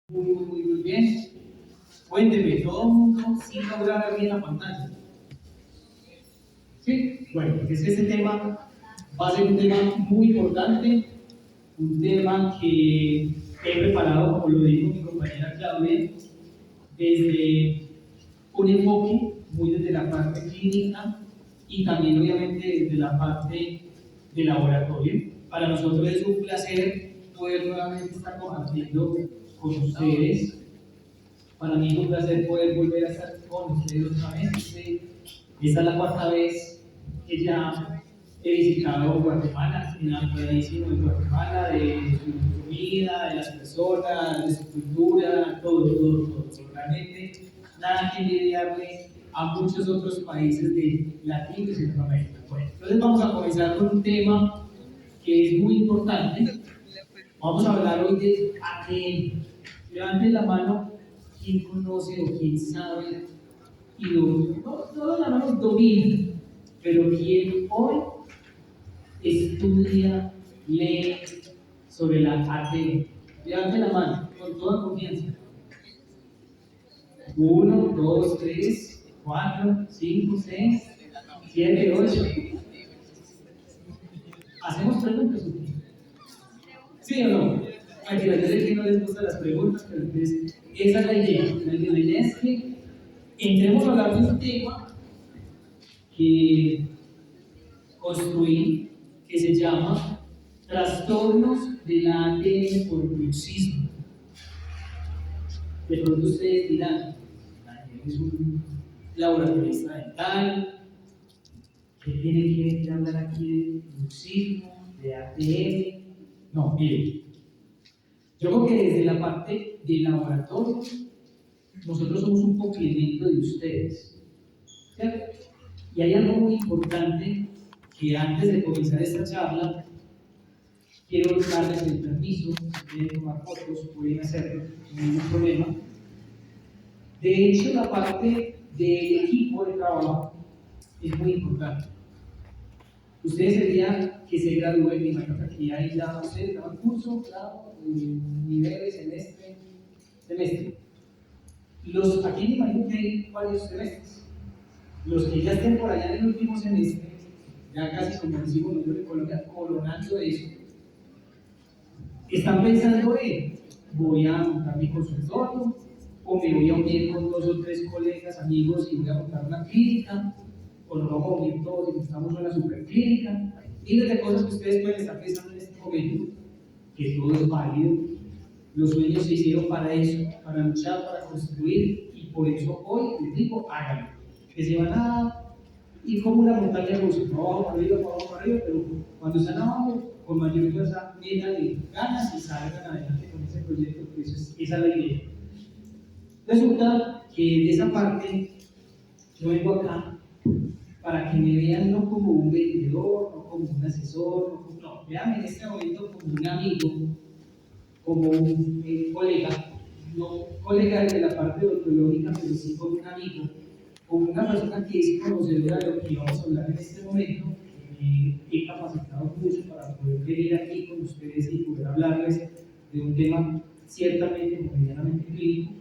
Muy bien. Cuénteme, todo el mundo sin lograr ver bien la pantalla. Sí, bueno, porque es que este tema va a ser un tema muy importante, un tema que he preparado, como lo dijo mi compañera Claudia, desde un enfoque muy desde la parte clínica y también obviamente desde la parte de laboratorio. Para nosotros es un placer poder nuevamente estar compartiendo con ustedes. Para mí es un placer poder volver a estar con ustedes otra vez. Esta es la cuarta vez que ya he visitado Guatemala, enamoradísimo de Guatemala, de su comida, de las personas, de su cultura, todo. Realmente nada que envidiarle a muchos otros países de Latino y Centroamérica. Bueno, entonces vamos a comenzar con un tema que es muy importante. Vamos a hablar hoy de ADN. Levanten la mano quién conoce o quién sabe y no todas las manos domina, pero quién hoy estudia, lee sobre la ADN. Levanten la mano con toda confianza. 1, 2, 3, 4, 5, 6, 7, 8. ¿Hacemos preguntas? ¿Sí o no? Aquí yo sé que no les gustan las preguntas, pero entonces esa es la idea. La idea es que entremos a hablar de un tema que construí, que se llama trastornos del ADN por bruxismo. De pronto ustedes dirán, Daniel es un laboratorista dental, ¿qué tiene que hablar aquí de bruxismo, de ADN? No, miren, yo creo que desde la parte del laboratorio, nosotros somos un complemento de ustedes, ¿cierto? Y hay algo muy importante que antes de comenzar esta charla, quiero darles el permiso, si quieren tomar fotos, pueden hacerlo, no hay ningún problema. De hecho, la parte del equipo de trabajo es muy importante. Ustedes el día que se gradúen, me imagino que aquí hay ya ustedes daban curso, grado, niveles, semestre. Aquí me imagino que hay varios semestres. Los que ya estén por allá en el último semestre, ya casi como decimos nosotros en Colombia, coronando eso, están pensando en, voy a montar mi consultorio, o me voy a unir con 2 o 3 colegas, amigos, y voy a montar una clínica, o nos vamos a unir todos y montamos una superclínica. Miles de cosas que ustedes pueden estar pensando en este momento, que todo es válido. Los sueños se hicieron para eso, para luchar, para construir, y por eso hoy les digo, háganlo. Que se van a ir como una montaña rusa, no abajo para arriba, pero cuando están abajo, con mayor fuerza, métanle ganas y salgan adelante con ese proyecto, que esa es la idea. Resulta que de esa parte, yo vengo acá para que me vean no como un vendedor, no como un asesor, no, vean en este momento como un amigo, como un colega, no colega de la parte odontológica, pero sí como un amigo, como una persona que es conocedora de lo que vamos a hablar en este momento. He capacitado mucho para poder venir aquí con ustedes y poder hablarles de un tema ciertamente como medianamente clínico,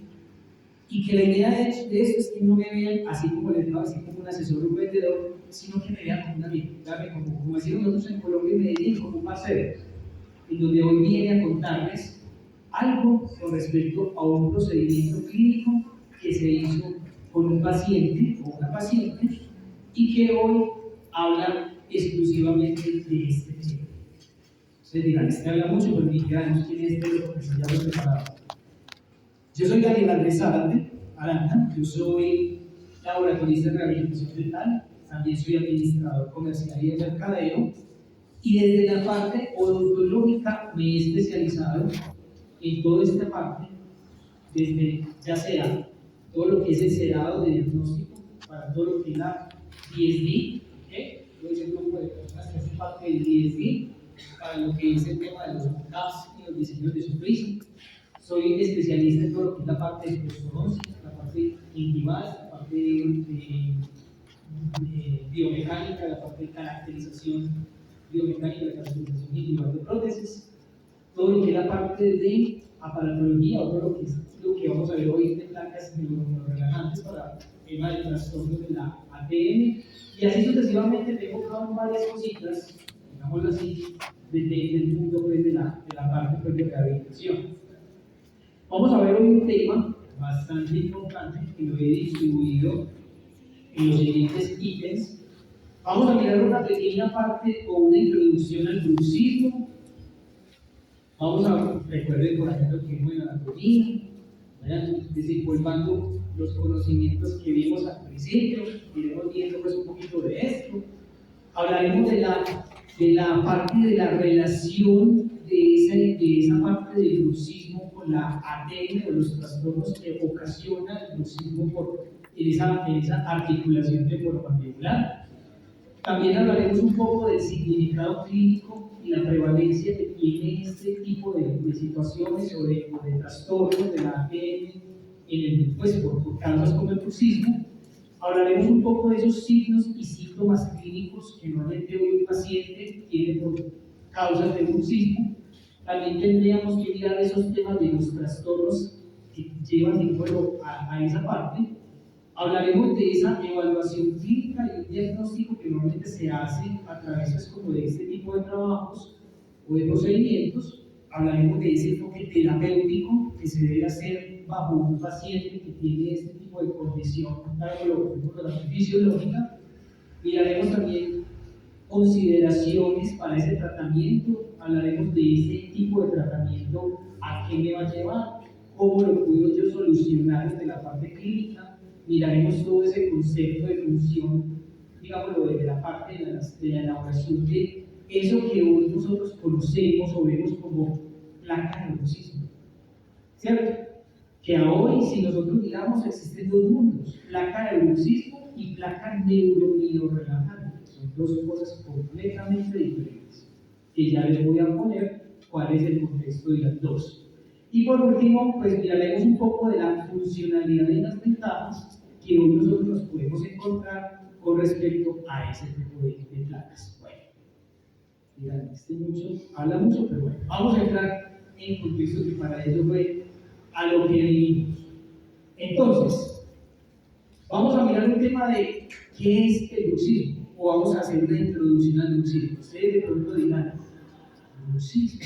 y que la idea de esto es que no me vean así como les digo, así como un asesor o un vendedor, sino que me vean como un amigo, como decimos nosotros en Colombia y Medellín, como un parcero, en donde hoy viene a contarles algo con respecto a un procedimiento clínico que se hizo con un paciente o una paciente y que hoy habla exclusivamente de este tema. Ustedes dirán, habla mucho, pero ni siquiera quién es este, porque ya lo he preparado. Yo soy Daniel Andrés Aranda, yo soy laboratorista de rehabilitación dental, también soy administrador comercial y de mercadeo, y desde la parte odontológica me he especializado en toda esta parte, desde ya sea todo lo que es el cerado de diagnóstico, para todo lo que es la DSD, ¿okay? Yo soy el grupo de personas que hacen parte del DSD, para lo que es el tema de los caps y los diseños de sonrisa. Soy especialista en todo lo que es la parte de ortodoncia, la parte intimal, la parte de biomecánica, la parte de caracterización biomecánica, la caracterización individual de prótesis, todo lo que es la parte de aparatología, otro lo que vamos a ver hoy de placas neurorelajantes para el tema del trastorno de la ATM, y así sucesivamente te he enfocado en varias cositas, digámoslo así, del mundo pues, de la parte pues, de rehabilitación. Vamos a ver hoy un tema bastante importante que lo he distribuido en los siguientes ítems. Vamos a mirar una pequeña parte o una introducción al bruxismo. Vamos a recuerden por ejemplo que vimos en la anatomía, desempolvando los conocimientos que vimos al principio, iremos viendo pues un poquito de esto. Hablaremos de la parte de la relación de esa parte del bruxismo con la ATM o los trastornos que ocasiona el bruxismo en esa articulación temporomandibular. También hablaremos un poco del significado clínico y la prevalencia que tiene este tipo de situaciones o de trastornos de la ATM pues, por causas como el bruxismo. Hablaremos un poco de esos signos y síntomas clínicos que normalmente hoy un paciente tiene por causas de bruxismo. También tendríamos que mirar esos temas de los trastornos que llevan a esa parte. Hablaremos de esa evaluación clínica y un diagnóstico que normalmente se hace a través pues, como de este tipo de trabajos o de procedimientos. Hablaremos de ese enfoque terapéutico que se debe hacer bajo un paciente que tiene este tipo de condición fisiológica. Miraremos también consideraciones para ese tratamiento. Hablaremos de ese tipo de tratamiento, a qué me va a llevar, cómo lo puedo yo solucionar desde la parte clínica. Miraremos todo ese concepto de función, digámoslo, desde la parte de la elaboración de eso que hoy nosotros conocemos o vemos como placa de bruxismo. ¿Cierto? Que a hoy, si nosotros miramos, existen dos mundos: placa de bruxismo y placa neuromio-relajante. Son dos cosas completamente diferentes, que ya les voy a poner cuál es el contexto de las dos. Y por último, pues miraremos un poco de la funcionalidad y las ventajas que hoy nosotros nos podemos encontrar con respecto a ese tipo de placas. Bueno, miren, habla mucho, pero bueno, vamos a entrar en contexto que para eso fue a lo que vivimos. Entonces, vamos a mirar un tema de qué es el bruxismo, o vamos a hacer una introducción al bruxismo. Ustedes de pronto dirán, bruxismo.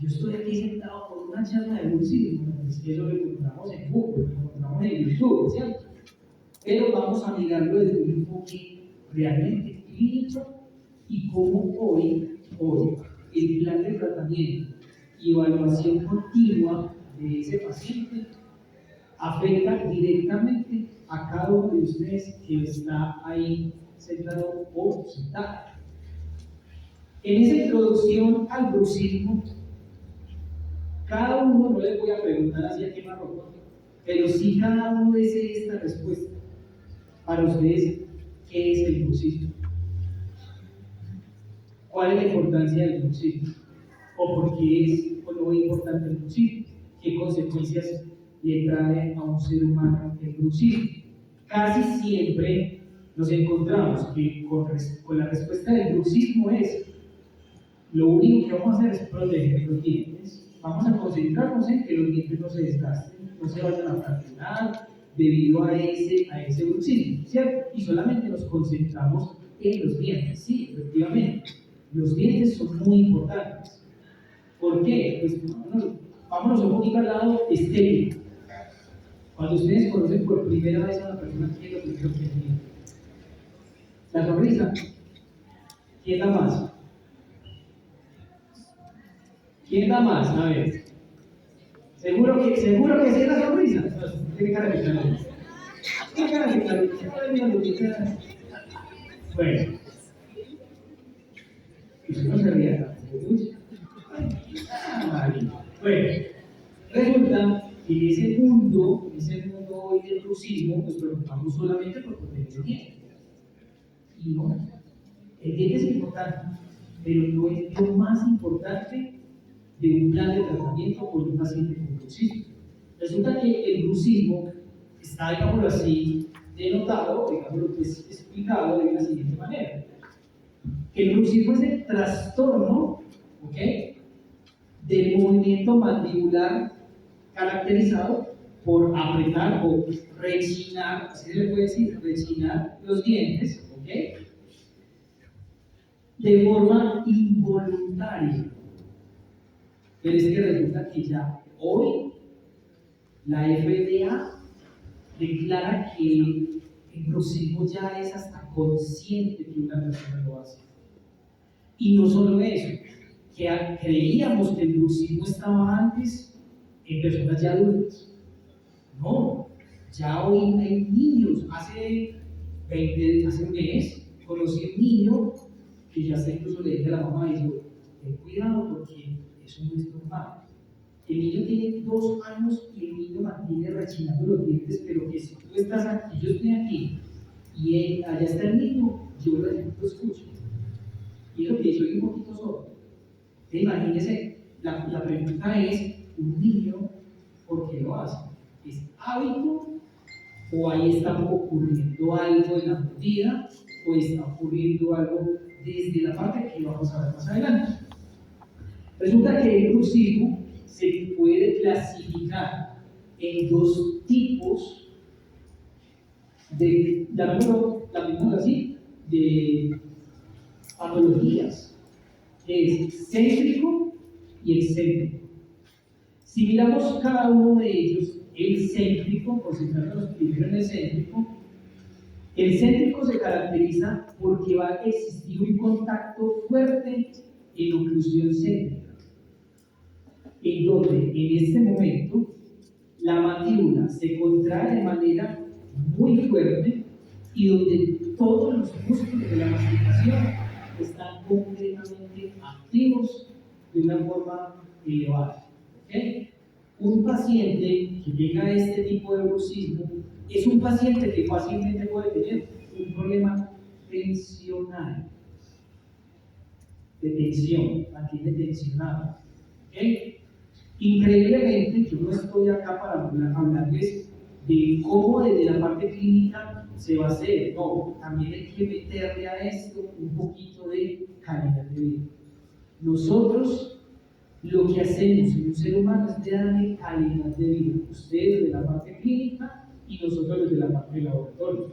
Yo estoy aquí sentado por una charla de bruxismo, es que eso lo encontramos en Google, lo encontramos en YouTube, ¿cierto? Pero vamos a mirarlo desde un enfoque realmente clínico y cómo hoy el plan de tratamiento y evaluación continua de ese paciente afecta directamente a cada uno de ustedes que está ahí sentado o sentada. En esa introducción al bruxismo, cada uno, no les voy a preguntar así a quemarropa, pero sí cada uno dice esta respuesta. Para ustedes, ¿qué es el bruxismo? ¿Cuál es la importancia del bruxismo? ¿O por qué es o no es importante el bruxismo? ¿Qué consecuencias le trae a un ser humano el bruxismo? Casi siempre nos encontramos que con la respuesta del bruxismo es: lo único que vamos a hacer es proteger los dientes. Vamos a concentrarnos en que los dientes no se desgasten, no se vayan a fracturar debido a ese bruxismo, ¿cierto? Y solamente nos concentramos en los dientes. Sí, efectivamente, los dientes son muy importantes. ¿Por qué? Pues vámonos un poquito al lado estético. Cuando ustedes conocen por primera vez a una persona, ¿qué es lo primero que tiene? La sonrisa. ¿Quién da más? ¿Quién da más? A ver. ¿Seguro que sí es la sonrisa? Tiene cara de claro. Tiene cara de claro. Bueno. Y si no se ría bueno, resulta que en ese mundo hoy del bruxismo, nos preocupamos solamente por proteger el diente. Y no, el diente es importante, pero no es lo más importante de un plan de tratamiento con un paciente con bruxismo. Resulta que el bruxismo está, digámoslo así, denotado, digámoslo explicado de la siguiente manera. El bruxismo es el trastorno, ¿ok?, del movimiento mandibular caracterizado por apretar o rechinar, así se le puede decir, rechinar los dientes, ¿ok? De forma involuntaria. Pero es que resulta que ya hoy la FDA declara que el bruxismo ya es hasta consciente que una persona lo hace. Y no solo eso, que creíamos que el bruxismo estaba antes en personas ya adultas. No, ya hoy hay niños. Hace un mes conocí a un niño que ya se incluso le dije a la mamá y dijo, ten cuidado porque eso no es normal. El niño tiene 2 años y el niño mantiene rechinando los dientes, pero que si tú estás aquí, yo estoy aquí, y allá está el niño, yo lo escucho. Y eso que soy un poquito sordo. Imagínense, la pregunta es, ¿un niño por qué lo hace? ¿Es hábito? ¿O ahí está ocurriendo algo en la vida? ¿O está ocurriendo algo desde la parte que vamos a ver más adelante? Resulta que el bruxismo se puede clasificar en 2 tipos de, llamémoslo así, de patologías, que es céntrico y excéntrico. Si miramos cada uno de ellos, el céntrico, concentrándonos primero en el céntrico se caracteriza porque va a existir un contacto fuerte en oclusión céntrica, en donde en este momento la mandíbula se contrae de manera muy fuerte y donde todos los músculos de la masticación están completamente activos de una forma elevada. ¿Okay? Un paciente que llega a este tipo de bruxismo es un paciente que fácilmente puede tener un problema tensional, de tensión, mantiene tensionado. ¿Okay? Increíblemente, yo no estoy acá para hablarles de cómo desde la parte clínica se va a hacer, no, también hay que meterle a esto un poquito de calidad de vida. Nosotros lo que hacemos en un ser humano es darle calidad de vida, ustedes desde la parte clínica y nosotros desde la parte de laboratorio.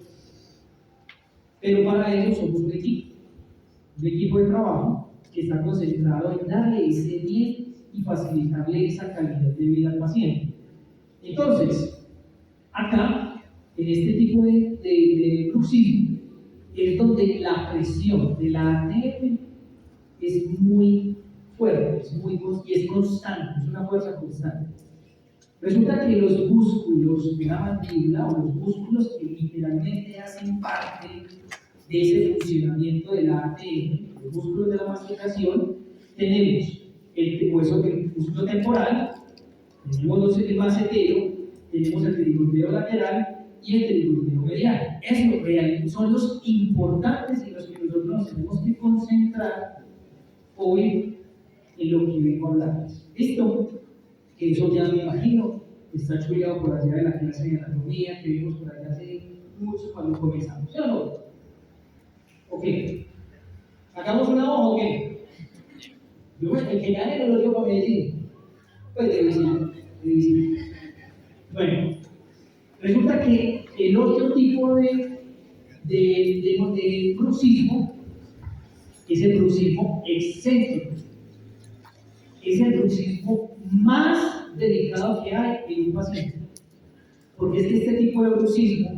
Pero para eso somos un equipo de trabajo que está concentrado en darle ese bien y facilitarle esa calidad de vida al paciente. Entonces, acá, en este tipo de bruxismo, es donde la presión de la ATM es muy fuerte, y es constante, es una fuerza constante. Resulta que los músculos de la mandíbula, o los músculos que literalmente hacen parte de ese funcionamiento de la ATM, los músculos de la masticación, tenemos el músculo temporal, tenemos el macetero, tenemos el pterigloteo lateral y el pterigloteo medial. Esos realmente son los importantes en los que nosotros nos tenemos que concentrar hoy en lo que vengo a hablarles. ¿Listo? Que eso ya me imagino está chuleado por allá de la clase de anatomía que vimos por allá hace mucho cuando comenzamos. ¿Sí o no? Ok. ¿Sacamos una hoja o qué? Yo, el que gane no lo dio para Medellín. Pues de visita. Bueno, resulta que el otro tipo de bruxismo es el bruxismo excéntrico. Es el bruxismo más delicado que hay en un paciente. Porque es que este tipo de bruxismo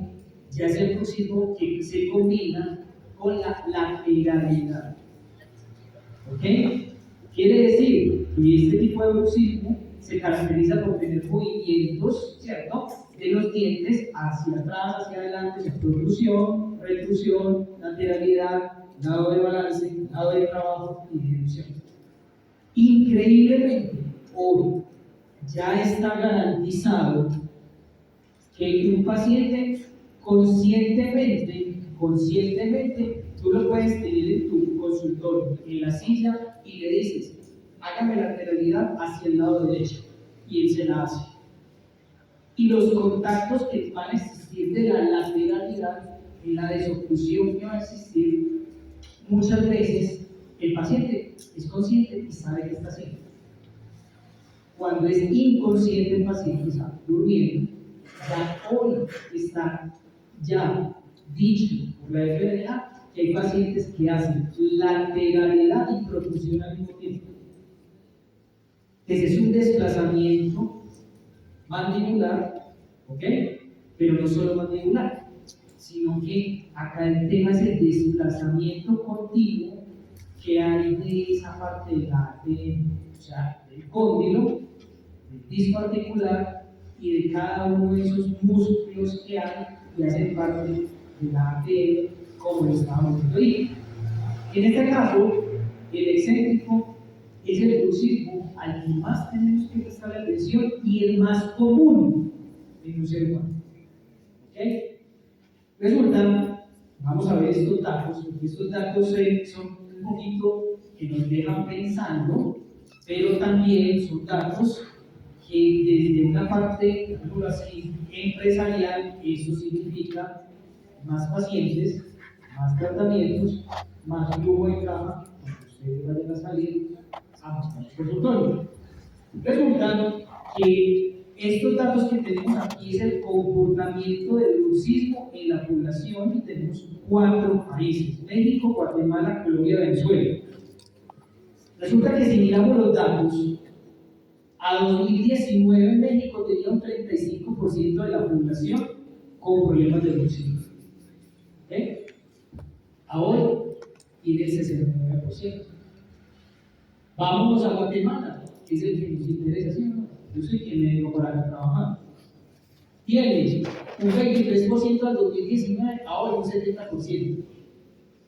ya es el bruxismo que se combina con la lateralidad. ¿Ok? Quiere decir que este tipo de bruxismo se caracteriza por tener movimientos, ¿cierto?, de los dientes hacia atrás, hacia adelante, protrusión, retrusión, lateralidad, lado de balance, lado de trabajo y difusión. Increíblemente, hoy ya está garantizado que un paciente conscientemente, tú lo puedes tener en tu consultorio, en la silla, y le dices, hágame la lateralidad hacia el lado derecho, y él se la hace. Y los contactos que van a existir de la lateralidad, en la desoclusión que va a existir, muchas veces el paciente es consciente y sabe qué está haciendo. cuando es inconsciente el paciente, está durmiendo, ya hoy está ya dicho por la FDA que hay pacientes que hacen lateralidad y profusión al mismo tiempo. Ese es un desplazamiento mandibular, ¿ok? Pero no solo mandibular, sino que acá el tema es el desplazamiento continuo que hay de esa parte o sea, del cóndilo, del disco articular y de cada uno de esos músculos que hay y hacen parte de la ATL, como lo estábamos viendo ahí. En este caso, el excéntrico es el bruxismo al que más tenemos que prestar atención y el más común en un ser humano. ¿Okay? Resulta, vamos a ver estos datos, porque estos datos son un poquito que nos dejan pensando, pero también son datos que desde una parte, por así, empresarial, eso significa más pacientes, más tratamientos, más flujo de caja, cuando ustedes vayan a salir a buscar su consultorio. Resulta que estos datos que tenemos aquí es el comportamiento del bruxismo en la población y tenemos 4 países: México, Guatemala, Colombia, Venezuela. Resulta que si miramos los datos, a 2019 en México tenía un 35% de la población con problemas de bruxismo. ¿Okay? Ahora tiene el 69%. Vámonos a Guatemala, que es el que nos interesa, ¿sí o no? Yo soy quien me vengo para acá trabajando. Tiene un 23% al 2019, ahora un 70%.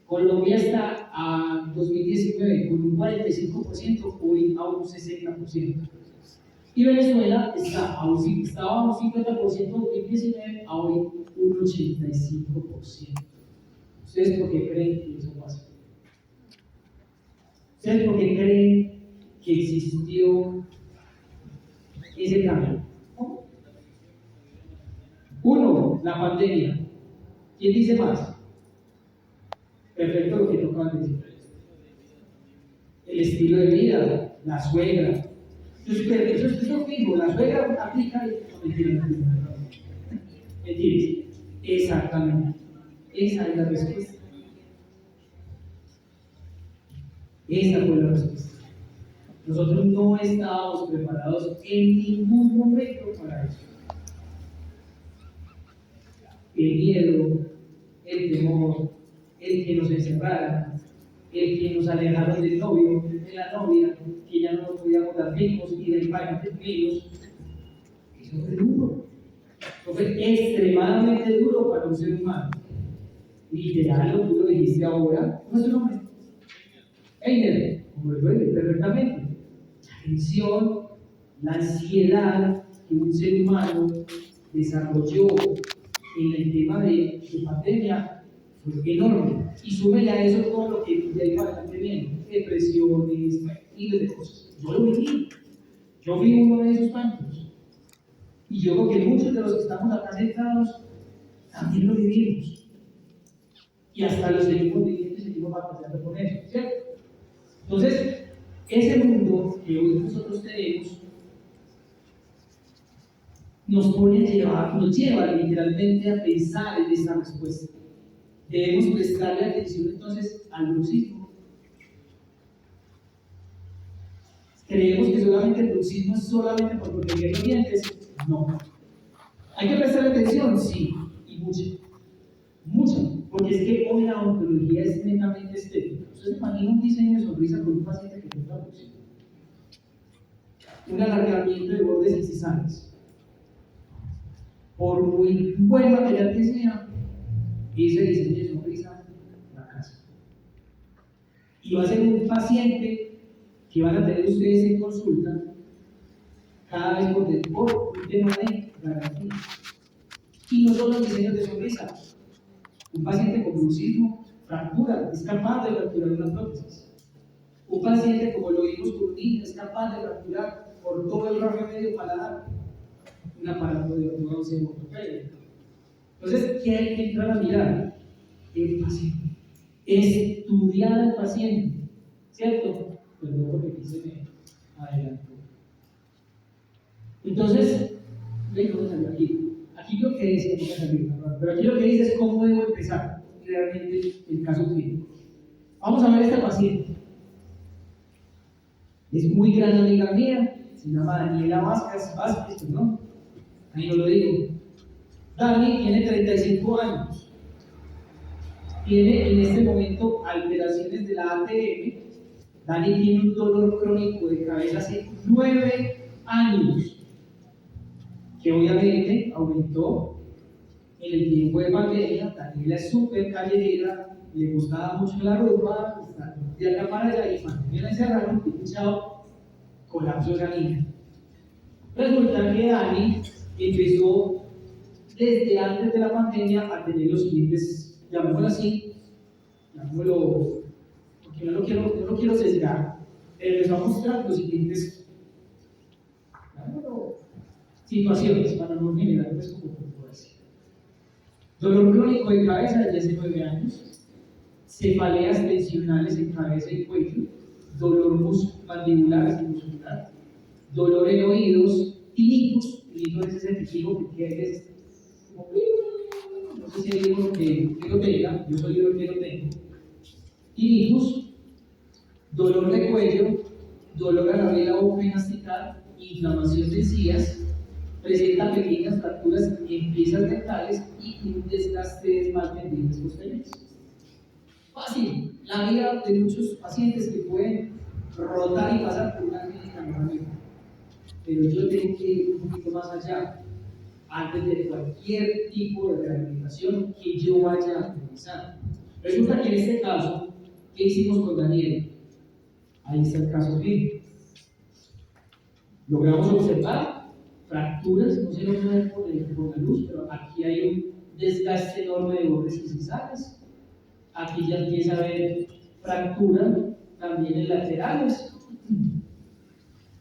Colombia está a 2019 con un 45%, hoy a un 60%. Y Venezuela estaba a un 50% en 2019, a hoy un 85%. ¿Ustedes por qué creen que eso pasa? ¿Ustedes por qué creen que existió ese cambio? Uno, la pandemia. ¿Quién dice más? Perfecto lo que tocaban decir. El estilo de vida, la suegra. Eso es fijo, la suegra aplica y mentiras. Exactamente. Esa es la respuesta. Esa fue la respuesta. Nosotros no estábamos preparados en ningún momento para eso. El miedo, el temor, el que nos encerraran, el que nos alejaron del novio, de la novia, que ya no nos podíamos dar hijos y del padre de hijos. Eso fue duro. Eso fue extremadamente duro para un ser humano. Literal, lo que tú lo dijiste ahora, ¿cómo es su nombre? Einer, como lo duele perfectamente. La tensión, la ansiedad que un ser humano desarrolló en el tema de pandemia fue enorme. Y súmele a eso todo lo que de ahí para adelante viene: depresiones, miles de cosas. Yo lo viví. Yo fui uno de esos tantos. Y yo creo que muchos de los que estamos acá sentados también lo vivimos. Y hasta lo seguimos viviendo y seguimos batallando con eso, ¿cierto? Entonces, ese mundo que hoy nosotros tenemos nos lleva literalmente a pensar en esta respuesta. Debemos prestarle atención entonces al bruxismo. ¿Creemos que solamente el bruxismo es solamente por proteger los dientes? No. ¿Hay que prestarle atención? Sí, y mucho, porque es que hoy la odontología es netamente estética. ¿Usted se imagina un diseño de sonrisa con un paciente que tenga bruxismo? Un alargamiento de bordes incisales. Por muy buen material que sea, ese diseño de sonrisa fracasa. Y va a ser un paciente que van a tener ustedes en consulta cada vez por un tema de garantía. Y no solo diseños de sonrisa. Un paciente con bruxismo fractura, es capaz de fracturar una prótesis. Un paciente, como lo vimos con un niño, es capaz de fracturar por todo el rango medio paladar un aparato de ortodoncia ortopédica. Entonces, ¿qué hay que entrar a mirar? El paciente. Estudiar al paciente, ¿cierto? Perdón porque aquí se me adelantó. Entonces, aquí lo que dice, pero aquí lo que dice es cómo debo empezar realmente el caso clínico. Vamos a ver esta paciente. Es muy gran amiga mía, se llama Daniela Vázquez, ¿no? Ahí no lo digo. Dani tiene 35 años. Tiene en este momento alteraciones de la ATM. Dani tiene un dolor crónico de cabeza hace 9 años, que obviamente aumentó en el tiempo de pandemia. Daniela es súper callerera, le gustaba mucho la ropa, de acá para allá, y cuando me la encerraron, chao, colapso sanguíneo. Resulta que Dani empezó desde antes de la pandemia a tener los siguientes, llamémoslo así, porque no lo quiero sesgar, pero les va a mostrar los siguientes situaciones para no generar pues como controversia. Dolor crónico de cabeza desde hace 9 años, cefaleas tensionales en cabeza y cuello, dolor mandibular y muscular, dolor en oídos, tinnitus es ese pico que tienes como, no sé si hay uno que lo tenga, yo soy yo que lo tengo, tinnitus, dolor de cuello, dolor a la vela open-astical, inflamación de encías, presenta pequeñas fracturas en piezas dentales y un desgaste de esmalte en dientes posteriores. Fácil, la vida de muchos pacientes que pueden rotar y pasar por una clínica normalmente. Pero yo tengo que ir un poquito más allá, antes de cualquier tipo de rehabilitación que yo vaya a realizar. Resulta que en este caso, ¿qué hicimos con Daniel? Ahí está el caso clínico. Logramos observar fracturas, no se logra ver por la luz, pero aquí hay un desgaste enorme de bordes y cizales. Aquí ya empieza a haber fractura también en laterales.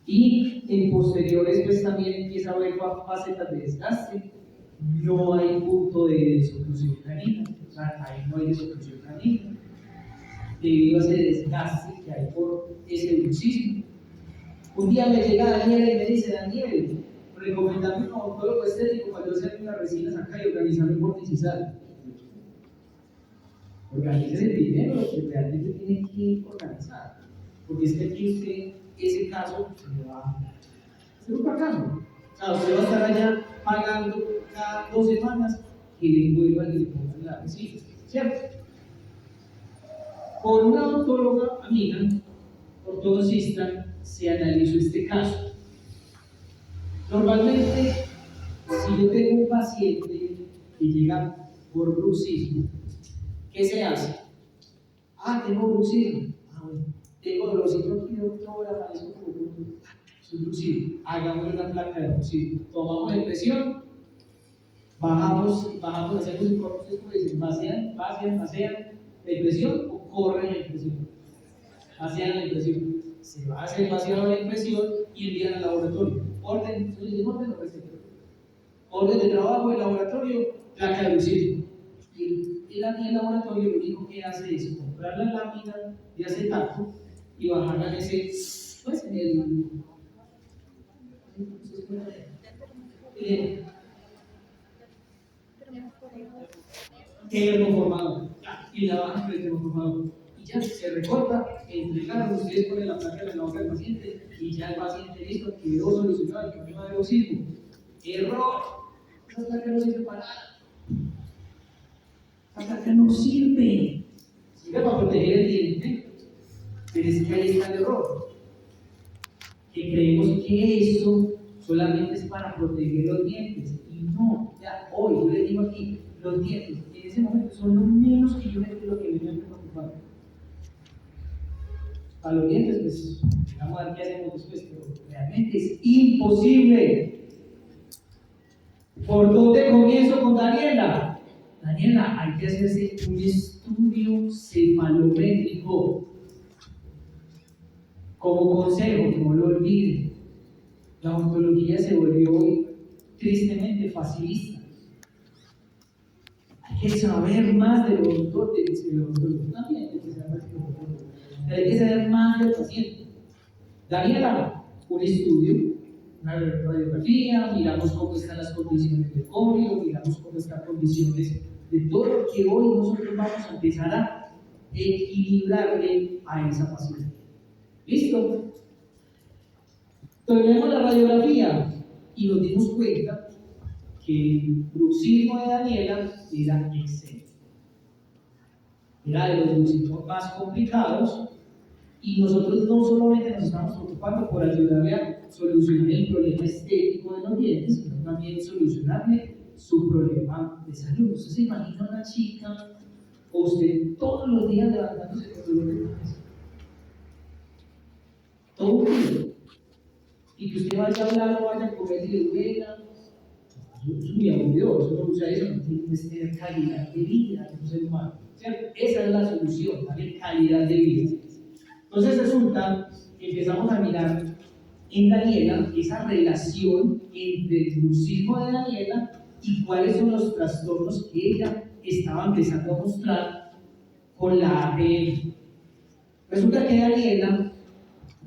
Y en posteriores, pues también empieza a haber facetas de desgaste. No hay punto de desoclusión canina, o sea, ahí no hay desoclusión canina, debido a ese desgaste que hay por ese bruxismo. Un día me llega Daniel y me dice: Daniel, recomendame un odontólogo estético para yo hacerme unas resinas acá y organizarme por corticisal. Organícese primero lo que realmente tiene que organizar, porque es que aquí usted, ese caso, se le va a hacer un fracaso. O sea, usted va a estar allá pagando cada 2 semanas que le vuelvan y le pongan la resina, ¿cierto? Por una odontóloga amiga, ortodoncista, se analizó este caso. Normalmente, si yo tengo un paciente que llega por bruxismo, ¿qué se hace? Tengo bruxismo. Bueno, tengo dolorcito aquí de otra hora, parece como un bruxismo. Hagamos una placa de bruxismo. Tomamos la impresión, bajamos, hacemos el corte, vacían la impresión o corren la impresión. Vacían la impresión. Se va a hacer vaciado la impresión y envían al laboratorio. Orden o receta. Orden de trabajo del laboratorio, placa de bruxismo. Y el laboratorio lo único que hace es comprar la lámina de acetato y bajarla en ese, pues en el termoformado. Y la bajan con el termoformado. Y ya se recorta, entregan, ustedes ponen la placa en la boca del paciente y ya el paciente listo quedó solucionado el problema del bruxismo. Error. Esa placa no sirve para nada. La placa no sirve. Sirve para proteger el diente, pero es que ahí está el error. Que creemos que eso solamente es para proteger los dientes. Y no, ya hoy yo les digo aquí, los dientes en ese momento son lo menos que yo lo que me estoy preocupando. Para los dientes, pues, vamos a ver qué hacemos después, pero realmente es imposible. ¿Por dónde comienzo con Daniela? Daniela, hay que hacerse un estudio cefalométrico. Como consejo, no lo olviden, la odontología se volvió hoy tristemente facilista. Hay que saber más de los odontólogos, también hay que saber más de los odontólogos, pero hay que saber más del paciente. Daniela, un estudio, una radiografía, miramos cómo están las condiciones del código, miramos cómo están las condiciones de todo lo que hoy nosotros vamos a empezar a equilibrarle a esa paciente. ¿Listo? Tomemos la radiografía y nos dimos cuenta que el bruxismo de Daniela era excelente. Era de los bruxismos más complicados y nosotros no solamente nos estamos preocupando por ayudarle a solucionar el problema estético de los dientes, sino también solucionarle su problema de salud. ¿Usted se imagina una chica o usted todos los días levantándose con dolor de cabeza? Todo un día. Y que usted vaya a hablar o vaya a comer y le duela. Eso es muy aburrido, eso no tiene que tener calidad de vida de un ser humano. ¿Cierto? Esa es la solución, darle calidad de vida. Entonces resulta que empezamos a mirar en Daniela esa relación entre el bruxismo de Daniela y cuáles son los trastornos que ella estaba empezando a mostrar con la APM. Resulta que Daniela,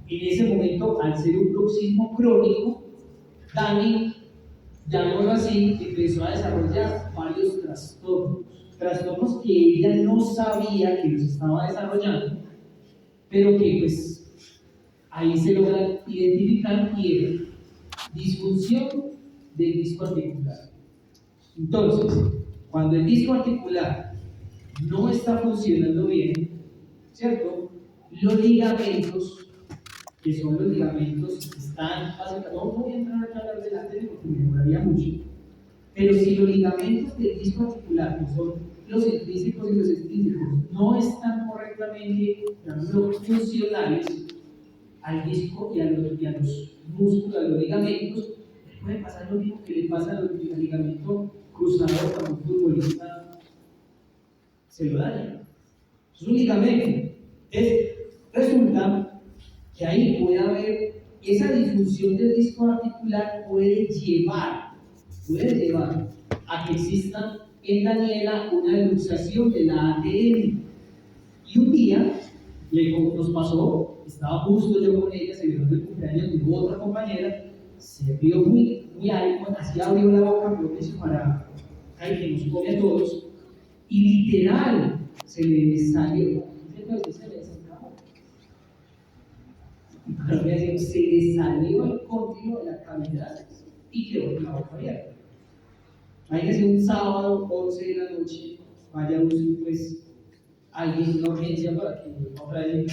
en ese momento, al ser un bruxismo crónico, Dani, llamémoslo así, empezó a desarrollar varios trastornos que ella no sabía que los estaba desarrollando, pero que pues ahí se logra identificar y era disfunción del disco articular. Entonces, cuando el disco articular no está funcionando bien, ¿cierto? Los ligamentos, que son los ligamentos que están, no voy a entrar acá a hablar de la tele porque me demoraría mucho, pero si los ligamentos del disco articular, que son los intrínsecos y los extrínsecos, no están correctamente funcionales al disco y a los músculos, a los ligamentos, puede pasar lo mismo que le pasa al ligamento cruzado cuando un futbolista se lo daña. Es un ligamento. Entonces, resulta que ahí puede haber esa disfunción del disco articular, puede llevar a que exista en Daniela una luxación de la ATM. Y un día nos pasó, estaba justo yo con ella, celebrando el cumpleaños de otra compañera, se vio muy alto, así abrió la boca, creo que eso para que nos come a todos, y literal se le salió, se le salió el cóndilo de la cavidad y quedó con la boca abierta. Imagínense un sábado, 11 de la noche, vaya pues alguien en una urgencia para que otra vez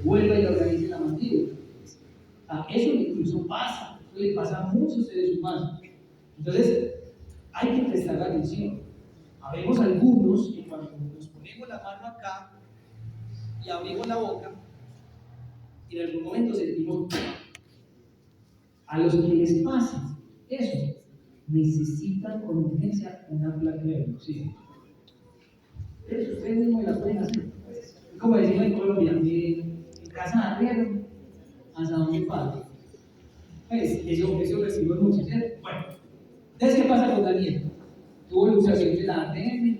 vuelva y organice la mandíbula. Eso incluso pasa, eso le pasa a muchos seres humanos. Entonces, hay que prestar atención. Habemos algunos que cuando nos ponemos la mano acá y abrimos la boca, en algún momento sentimos a los que les pasa eso, necesitan con urgencia una placa de oxígeno. Eso ustedes mismos la pueden hacer. Como decimos en Colombia, en casa de arriero, hasta donde padre. Pues eso recibo mucho, ¿cierto? Bueno, entonces, ¿qué pasa con Daniel? Tuvo luxación de la ATM,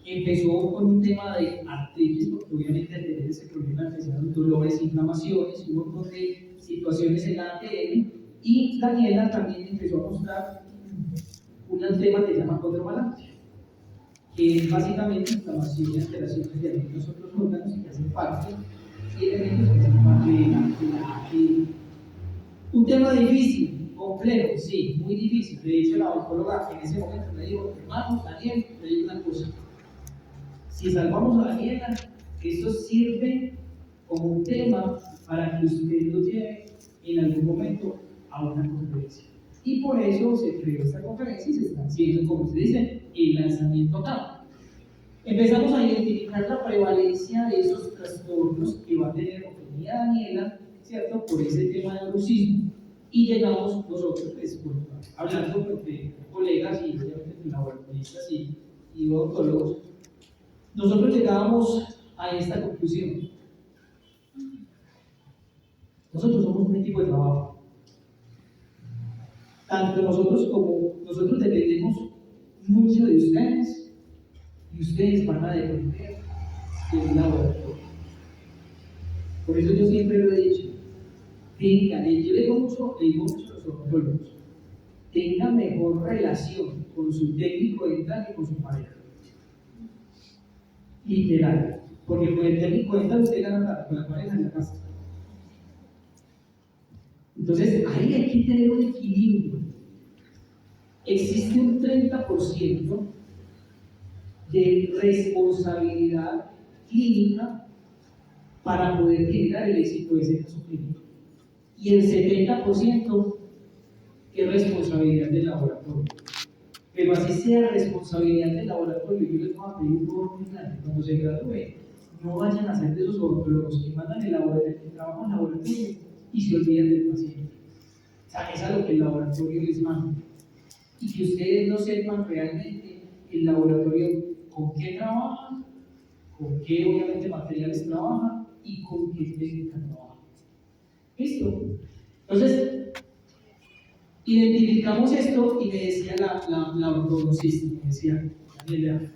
empezó con un tema de artritis, porque obviamente al tener ese problema empezaron dolores, inflamaciones, hubo un montón de situaciones en la ATM, y Daniela también empezó a mostrar un tema que se llama condromalácia, que es básicamente inflamación y alteraciones de algunos otros órganos y que hacen parte de elementos que hacen parte de la ATM. Un tema difícil, complejo, sí, muy difícil. De hecho, la oncóloga en ese momento me dijo: hermano, Daniel, te digo una cosa. Si salvamos a Daniela, eso sirve como un tema para que usted lo lleve en algún momento a una conferencia. Y por eso se creó esta conferencia y se está haciendo, como se dice, el lanzamiento acá. Empezamos a identificar la prevalencia de esos trastornos que va a tener o tenía Daniela, ¿cierto? Por ese tema de bruxismo. Y llegamos nosotros, pues, hablando de colegas y obviamente de laboratoristas y odontólogos, nosotros llegábamos a esta conclusión. Nosotros somos un equipo de trabajo. Tanto nosotros como nosotros dependemos mucho de ustedes y ustedes van a depender de un laboratorio. Por eso yo siempre lo he dicho, Tenga, yo le digo mucho a los odontólogos, tenga mejor relación con su técnico dental que con su pareja. Literal. Porque con el técnico dental usted gana plata, con la pareja en la casa. Entonces, ahí hay que tener un equilibrio. Existe un 30% de responsabilidad clínica para poder generar el éxito de ese caso clínico. Y el 70% es responsabilidad del laboratorio. Pero así sea responsabilidad del laboratorio, yo les voy a pedir un favor muy grande. Cuando se gradúen, no vayan a ser de esos odontólogos que mandan el trabajo en laboratorio y se olvidan del paciente. O sea, es a lo que el laboratorio les manda. Y que ustedes no sepan realmente el laboratorio con qué trabaja, con qué obviamente materiales trabaja y con qué técnica trabaja. ¿Listo? Entonces, identificamos esto y me decía la ortodoncista, me decía, Daniela,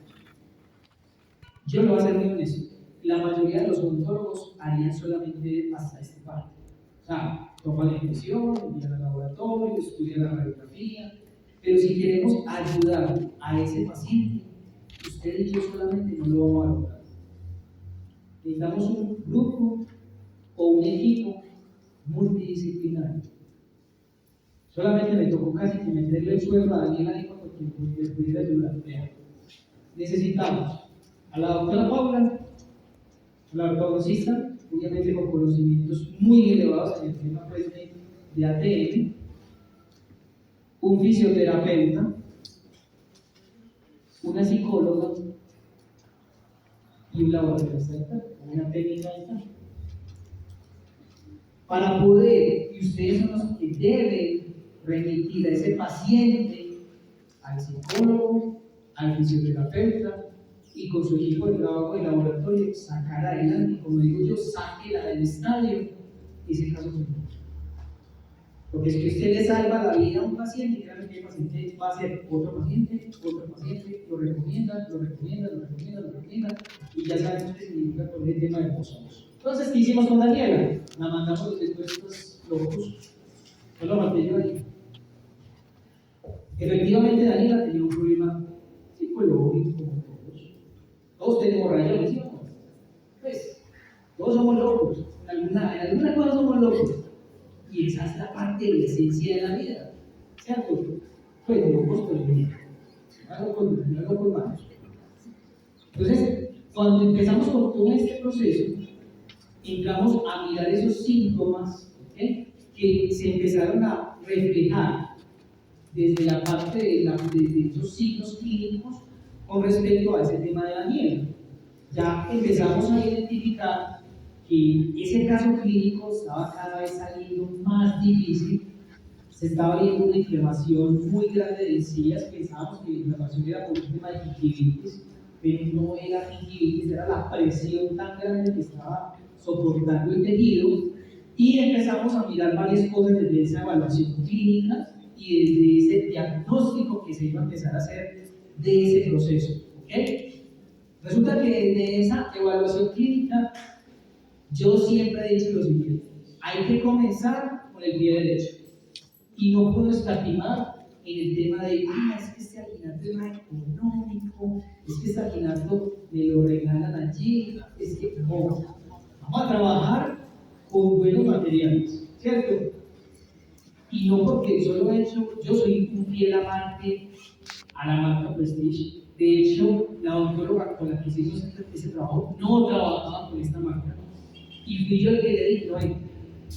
yo lo voy a ser muy honesto, la mayoría de los odontólogos harían solamente hasta esta parte. O sea, toman la impresión, envían al laboratorio, estudian la radiografía, pero si queremos ayudar a ese paciente, usted y yo solamente no lo vamos a lograr. Necesitamos un grupo o un equipo multidisciplinario. Solamente me tocó casi que meterle el sueldo a Daniela ahí porque le pudiera ayudar. Necesitamos a la doctora Paula, a la ortodoncista, obviamente con conocimientos muy elevados en el tema pues, de ATM, un fisioterapeuta, una psicóloga y un laboratorista dental, una técnica dental. Para poder, y ustedes son los que deben remitir a ese paciente al psicólogo, al fisioterapeuta y con su equipo de trabajo de laboratorio sacar adelante, como digo yo, sáquela del estadio ese caso clínico. Porque es que usted le salva la vida a un paciente y claro que el paciente va a ser otro paciente, lo recomienda, y ya sabemos qué significa todo el tema de pozos. Entonces, ¿qué hicimos con Daniela? La mandamos después de estos locos. Yo lo maté yo ahí. Efectivamente, Daniela tenía un problema psicológico, como todos. Todos tenemos rayones, ¿sí o no? Pues, todos somos locos. En alguna cosa somos locos. Y esa es la parte de la esencia de la vida. ¿Cierto? Pues locos con el locos malos. Entonces, cuando empezamos con todo este proceso, entramos a mirar esos síntomas, ¿okay?, que se empezaron a reflejar desde la parte de esos signos clínicos con respecto a ese tema de la nieve. Ya empezamos a identificar que ese caso clínico estaba cada vez saliendo más difícil, se estaba viendo una inflamación muy grande de encías, pensábamos que la inflamación era por un tema de gingivitis, pero no era gingivitis, era la presión tan grande que estaba soportando el tejido, y empezamos a mirar varias cosas desde esa evaluación clínica y desde ese diagnóstico que se iba a empezar a hacer de ese proceso. ¿Okay? Resulta que desde esa evaluación clínica yo siempre he dicho lo siguiente: hay que comenzar con el pie derecho y no puedo escatimar en el tema de es que este alginato es más económico, es que este alginato me lo regalan allí, es que no, vamos a trabajar con buenos materiales, ¿cierto? Y no porque yo lo he hecho, yo soy un fiel amante a la marca Prestige. De hecho, la odontóloga con la que se hizo ese trabajo no trabajaba con esta marca. Y fui yo el que le dije, oye,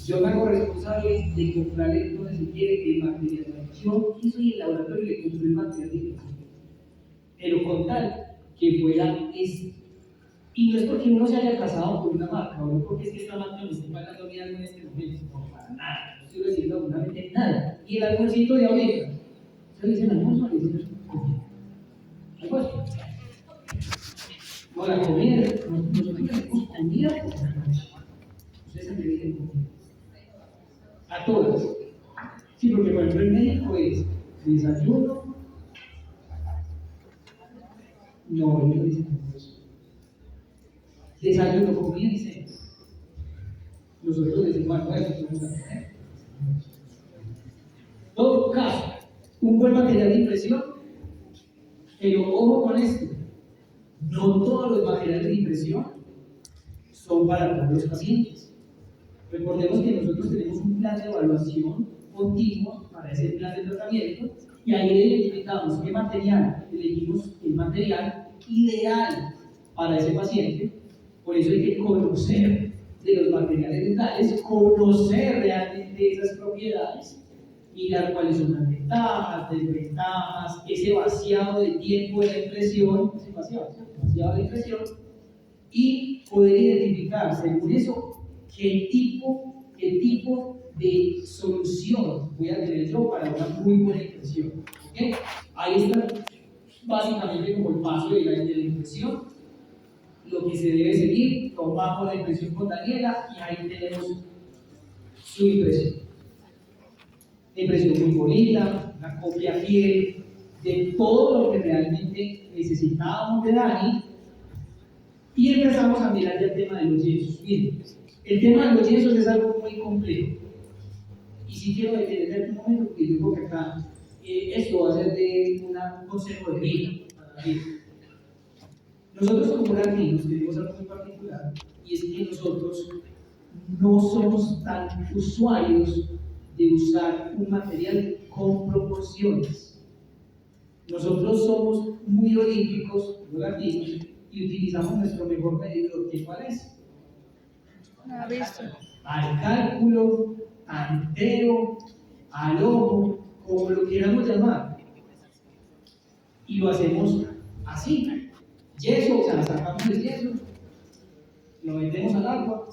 yo me hago responsable de comprarle donde se quiere el material. Yo soy el laboratorio y le compré el material de impresión. Pero con tal que fuera este. Y no es porque uno se haya casado con una marca, o no porque es que esta marca me esté pagando bien en este momento, no, para nada. No estoy recibiendo absolutamente nada. Y el almuercito de ahorita, ¿se le dicen almuerzo o le dicen comida? ¿Almuerzo? No, la comida, nosotros le decimos comida por la noche. Ustedes se me dicen comida. A todas. Sí, porque por ejemplo el médico es desayuno, no, yo no dicen como eso. Desayuno, comida y cena. Nosotros decimos, bueno, eso es una. En todo caso, un buen material de impresión, pero ojo con esto, no todos los materiales de impresión son para todos los pacientes. Recordemos que nosotros tenemos un plan de evaluación continuo para ese plan de tratamiento y ahí identificamos qué material, elegimos el material ideal para ese paciente. Por eso hay que conocer de los materiales dentales, conocer realmente esas propiedades, mirar cuáles son las ventajas, desventajas, ese vaciado de tiempo de la impresión, ese vaciado de impresión, y poder identificar, según eso, qué tipo de solución voy a tener yo para una muy buena impresión. ¿Okay? Ahí está básicamente como el paso de la impresión, lo que se debe seguir. Tomamos la impresión con Daniela y ahí tenemos su impresión. Una impresión muy bonita, una copia fiel de todo lo que realmente necesitábamos de Dani. Y empezamos a mirar ya el tema de los yesos. Miren, el tema de los yesos es algo muy complejo. Y si quiero detener un momento, porque yo creo que acá esto va a ser de un consejo de vida para la vida. Nosotros como latinos tenemos algo muy particular, y es que nosotros no somos tan usuarios de usar un material con proporciones. Nosotros somos muy olímpicos, los latinos, y utilizamos nuestro mejor medidor, ¿qué cuál es? Al cálculo, al entero, al ojo, como lo queramos llamar. Y lo hacemos así. Yeso, o sea, sacamos el yeso, lo metemos al agua.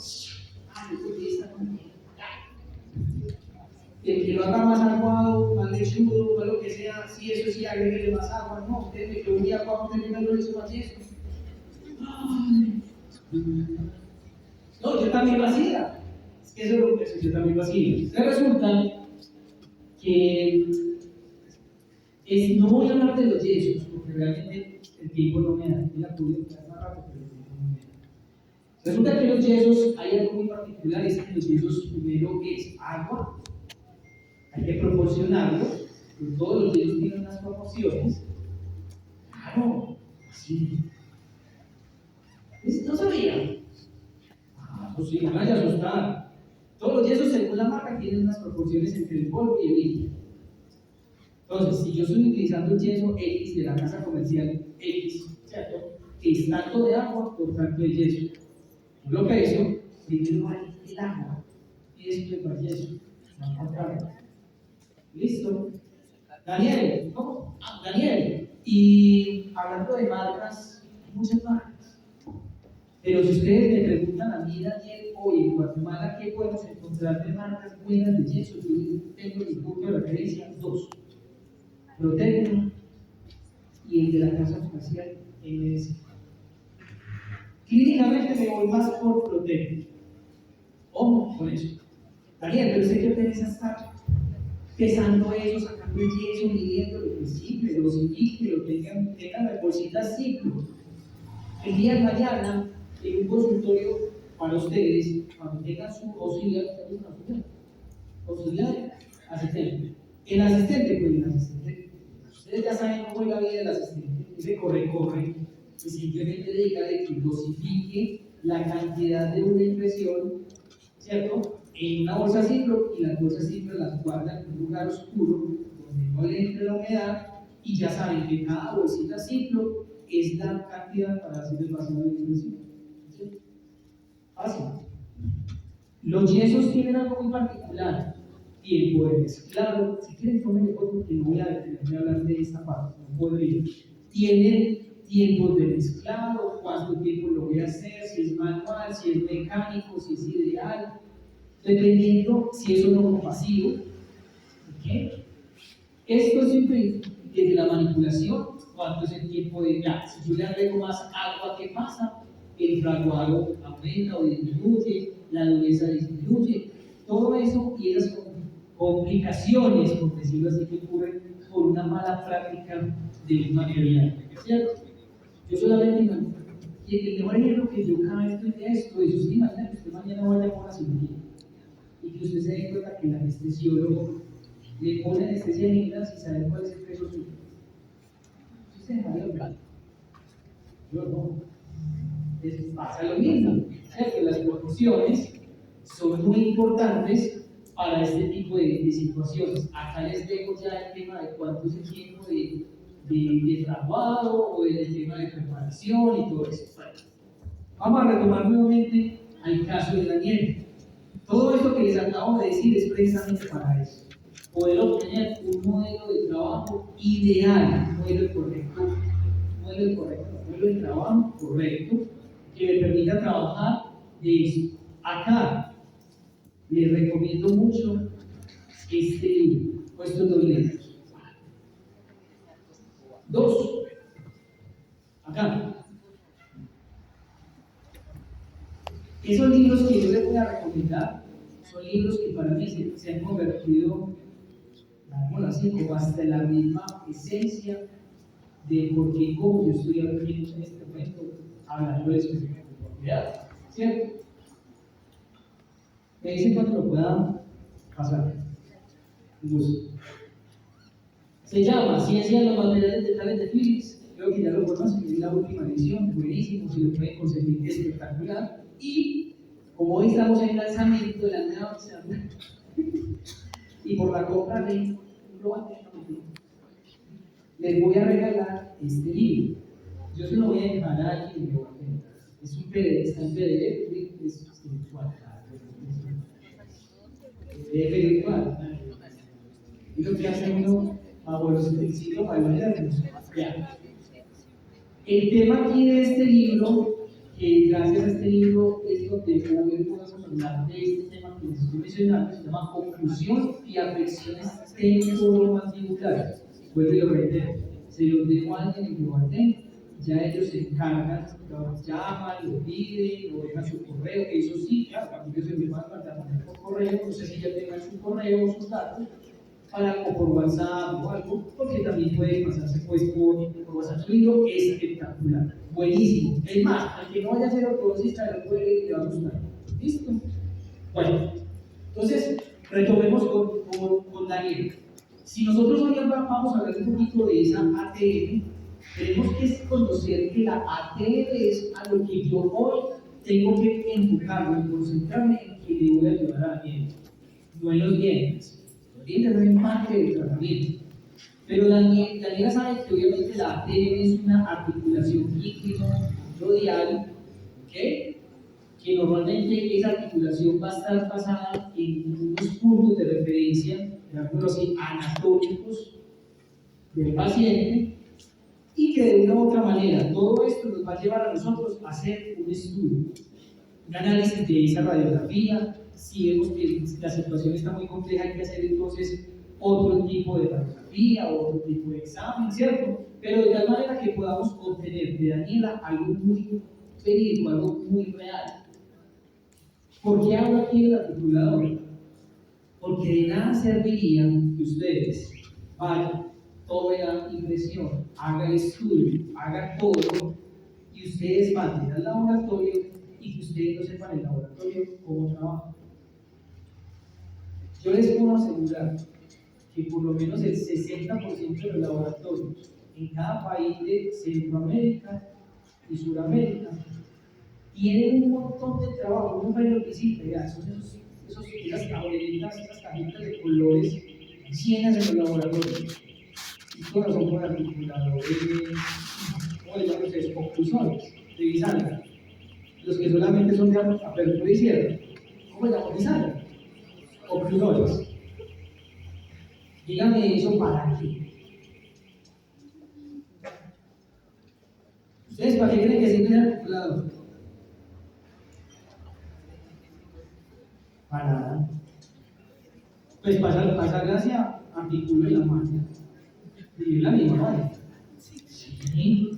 El que lo haga más aguado, más lechudo, más lo que sea, si eso sí, agregue más agua. No, usted que un día cuando terminando eso más yeso. No, yo también lo hacía. Es que eso es lo que yo también lo hacía. Entonces resulta que no voy a hablar de los yesos, porque realmente el tiempo no me da. La pude quedar más rápido, pero el tiempo no me da. Resulta que los yesos, hay algo muy particular, es que los yesos primero es agua, hay que proporcionarlos, pero todos los yesos tienen unas proporciones. Claro, así. ¿No sabían? Pues sí, no vaya a asustar. Todos los yesos, según la marca, tienen unas proporciones entre el polvo y el líquido. Entonces, si yo estoy utilizando el yeso X de la casa comercial X, ¿cierto? Que es tanto de agua por tanto de yeso. Yo lo peso, primero va el agua y después va el yeso. ¿Listo? Daniel, ¿cómo? Daniel. Y hablando de marcas, hay muchas marcas. Pero si ustedes me preguntan a mí, Daniel, hoy en Guatemala, ¿qué podemos encontrar de marcas buenas de yeso? Yo tengo mi punto de referencia, dos. Protecno y el de la casa comercial MS. Clínicamente me voy más por Protecno. Ojo con eso. Daniel, pero sé que pereza estar pesando eso, sacando el yeso, midiéndolo, pues sí, pero sí, que lo tengan las bolsitas ciclo. El día de mañana, en un consultorio para ustedes, cuando tengan su auxiliar, asistente. El asistente, ustedes ya saben cómo es la vida del asistente, ese corre, y simplemente dígale que dosifique la cantidad de una impresión, ¿cierto? En una bolsa Ziploc, y las bolsas Ziploc las guardan en un lugar oscuro, donde no le entre la humedad, y ya saben que cada bolsita Ziploc es la cantidad para hacer el vaciado de impresión. ¿Sí? Fácil. Los yesos tienen algo muy particular. Tiempo de mezclado. Si quieren, tomen foto porque no voy a detenerme a hablar de esta parte. No podría. Tienen tiempos de mezclado, cuánto tiempo lo voy a hacer, si es manual, si es mecánico, si es ideal, dependiendo si es o no compasivo. ¿Okay? Esto siempre desde la manipulación, cuánto es el tiempo de gas. Si yo le agrego más agua que masa, el fraguado aumenta o disminuye, la dureza disminuye, todo eso y esas complicaciones, por decirlo así, que ocurren por una mala práctica de un material, ¿cierto? Yo solamente el mejor ejemplo que yo cada vez que vea esto es: usted imagina que usted mañana vaya a una cirugía y que usted se dé cuenta que el anestesiólogo le pone anestesia negra sin saber cuál es el peso suyo. Usted se dejaría hablar. Yo no. Pasa lo mismo. ¿Cierto? Las profesiones son muy importantes para este tipo de situaciones. Acá les dejo ya el tema de cuánto es el tiempo de fraguado o del tema de preparación y todo eso. Bueno, vamos a retomar nuevamente al caso de Daniel. Todo esto que les acabo de decir es precisamente para eso: poder obtener un modelo de trabajo ideal, un modelo correcto, modelo de trabajo correcto que me permita trabajar de eso. Acá les recomiendo mucho este libro, o estos dos libros. Dos, acá. Esos libros que yo les voy a recomendar son libros que para mí se han convertido, digámoslo así, como hasta la misma esencia de por qué como yo estoy aprendiendo en este momento, hablando de eso en propiedad, ¿cierto? Me dicen cuando lo puedan pasar. Un gusto. Se llama Ciencia de los Materiales de Tales de Phillips. Creo que ya lo conocen, es la última edición, buenísimo, si lo pueden conseguir, espectacular. Y como hoy estamos en el lanzamiento de la nueva versión, y por la compra de les voy a regalar este libro. Yo se lo voy a dejar a alguien que lo va a tener. Es un PDF, está en PDF, es virtual. PDF virtual. Y lo que hace uno bajo los principios para leerlos. Ya. El tema aquí de este libro, que gracias a este libro es donde hoy podemos hablar de este tema que les estoy mencionando, se llama Conclusión y Afecciones Temporomandibulares. Vuelvo y lo reitero, se los dejo a alguien en que lo guarden, ya ellos se encargan, lo llaman, lo piden, lo dejan su correo, eso sí, claro, también ellos se me van a mandar por correo, no sé si ya tengan su correo o sus datos, o por WhatsApp o algo, porque también puede pasarse pues por WhatsApp. Un libro espectacular, buenísimo. Es más, al que no vaya a ser ortodoxista, lo puede leer y le va a gustar. ¿Listo? Bueno, entonces retomemos con Daniel. Si nosotros hoy vamos a hablar un poquito de esa ATM, tenemos que conocer que la ATM es a lo que yo hoy tengo que enfocarme, concentrarme en que le voy a ayudar a Daniel, no en los dientes. Los dientes son parte del tratamiento. Pero Daniela sabe que obviamente la ATM es una articulación líquido-radial, ¿okay? Que normalmente esa articulación va a estar basada en unos puntos de referencia, digámoslo así, anatómicos del paciente, y que de una u otra manera todo esto nos va a llevar a nosotros a hacer un estudio, un análisis de esa radiografía. Si vemos que la situación está muy compleja, hay que hacer entonces otro tipo de radiografía, otro tipo de examen, ¿cierto? Pero de tal manera que podamos obtener de Daniela algo muy verídico, algo muy real. ¿Por qué hablo aquí del articulador? Porque de nada serviría que ustedes vayan, tomen la impresión, hagan el estudio, hagan todo, y ustedes van al laboratorio y que ustedes no sepan el laboratorio cómo trabaja. Yo les puedo asegurar que por lo menos el 60% de los laboratorios en cada país de Centroamérica y Sudamérica tienen un montón de trabajo, un requisito, ya, esas tableritas, esas cajitas de colores llenas en los laboratorios. Y todas son por articuladores, o llamamos ustedes, oclusores, de bisagra. Los que solamente son de apertura y cierre, ¿cómo llamamos bisagra? Oclusores. Dígame eso para qué. ¿Ustedes para qué creen que sirve el articulador? Para nada. Pues pasa gracia, articulo en la mano. Y es la misma mano. Sí.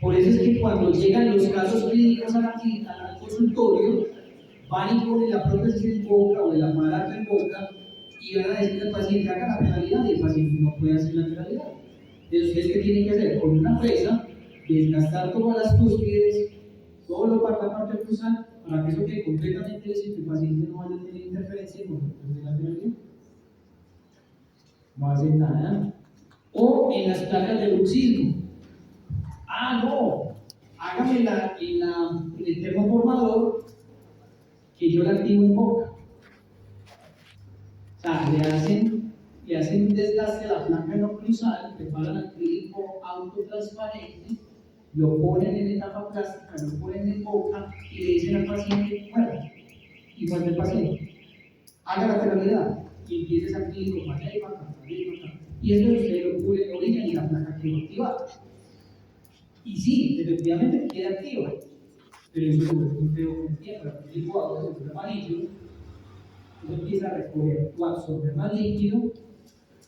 Por eso es que cuando llegan los casos clínicos al consultorio, van y ponen la prótesis en boca o el aparato en boca y van a decirle al paciente: haga la penalidad, y el paciente no puede hacer la penalidad. Entonces, ¿ustedes qué tienen que hacer? Con una fresa, desgastar todas las cúspides, todo lo para la parte dorsal, para que eso quede completamente liso y que el paciente no vaya a tener interferencia con el lateral. No hacen nada. O en las placas de bruxismo. Ah, no, hágame en el termoformador que yo la activo en boca. O sea, le hacen un desgaste a la placa no oclusal, preparan acrílico autotransparente, lo ponen en etapa plástica, lo ponen en boca y le dicen al paciente, bueno, igual del paciente, haga la terapia y empiece ese acrílico para allá y para acá, para allá y para acá. Y eso usted lo cubre en orilla y la placa queda activada. Y sí, efectivamente queda activa, pero eso es muy feo que entienda, el acrílico agua se vuelve amarillo, eso empieza a recoger o absorber más líquido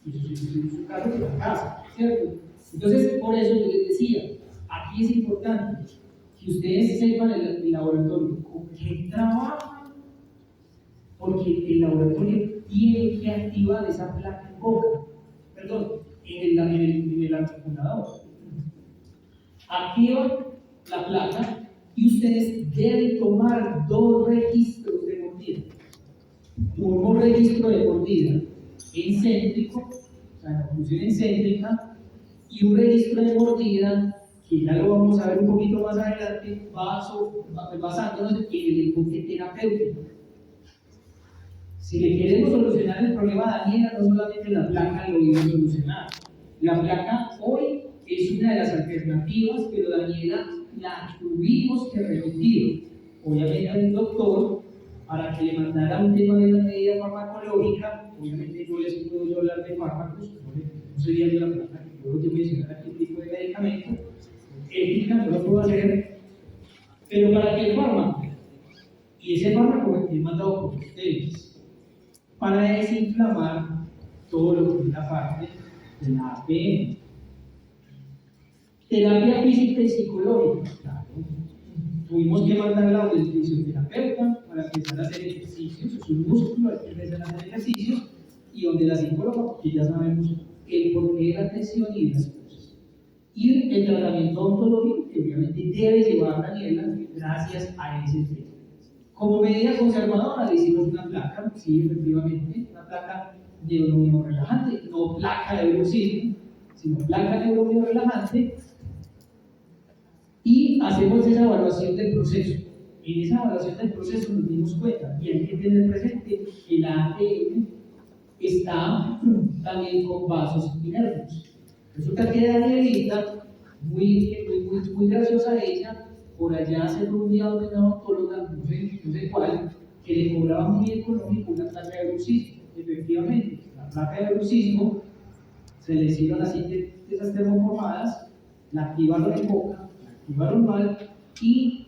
y eso es un caso de la casa, ¿cierto? Entonces, por eso yo les decía, aquí es importante que ustedes sepan el laboratorio con qué trabajan, porque el laboratorio tiene que activar esa placa en boca, perdón, en el articulador. Activan la placa y ustedes deben tomar 2 registros de mordida. Un registro de mordida encéntrico, o sea, la función excéntrica, y un registro de mordida que ya lo vamos a ver un poquito más adelante, basándonos en el enfoque terapéutico. Si le queremos solucionar el problema a Daniela, no solamente la placa lo iba a solucionar. La placa hoy es una de las alternativas, pero Daniela la tuvimos que remitir, obviamente al doctor, para que le mandara un tema de una medida farmacológica. Obviamente no les puedo yo hablar de fármacos, no sería yo la placa que puedo yo mencionar aquí tipo de medicamento. Ética no lo puedo hacer, pero para que el fármaco, y ese fármaco que he mandado por ustedes, para desinflamar todo lo que es la parte de la APM. Terapia física y psicológica, claro. Tuvimos que mandarla a un fisioterapeuta para empezar a hacer ejercicios, es un músculo, hay que empezar a hacer ejercicios, y donde la psicóloga, porque ya sabemos el porqué de la tensión y las cosas. Y el tratamiento ontológico, que obviamente debe llevar Daniela gracias a ese tema. Como medida conservadora le hicimos una placa, sí, efectivamente, una placa neuromio-relajante, no placa de bruxismo, sino placa neuromio-relajante, y hacemos esa evaluación del proceso. En esa evaluación del proceso nos dimos cuenta, y hay que tener presente que el ADN está también con vasos y nervios. Resulta que Danielita, muy graciosa ella, por allá se rodeaba de una odontóloga, no sé cuál, que le cobraba muy económico una placa de bruxismo. Efectivamente, la placa de bruxismo se le hicieron así de esas termoformadas, la activaron en boca, la activaron mal y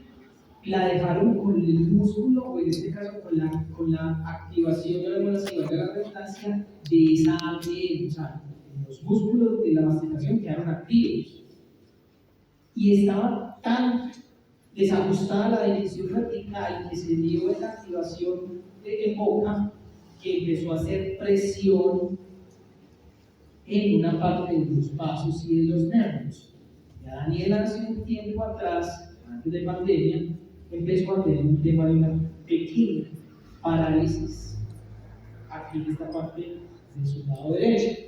la dejaron con el músculo, o en este caso con la activación de la redundancia de esa APM, o sea, los músculos de la masticación quedaron activos. Y estaba tan desajustada la dirección vertical que se dio esa activación en boca que empezó a hacer presión en una parte de los vasos y de los nervios. Ya Daniela hace un tiempo atrás, antes de pandemia, empezó a tener un tema de una pequeña parálisis aquí en esta parte de su lado derecho.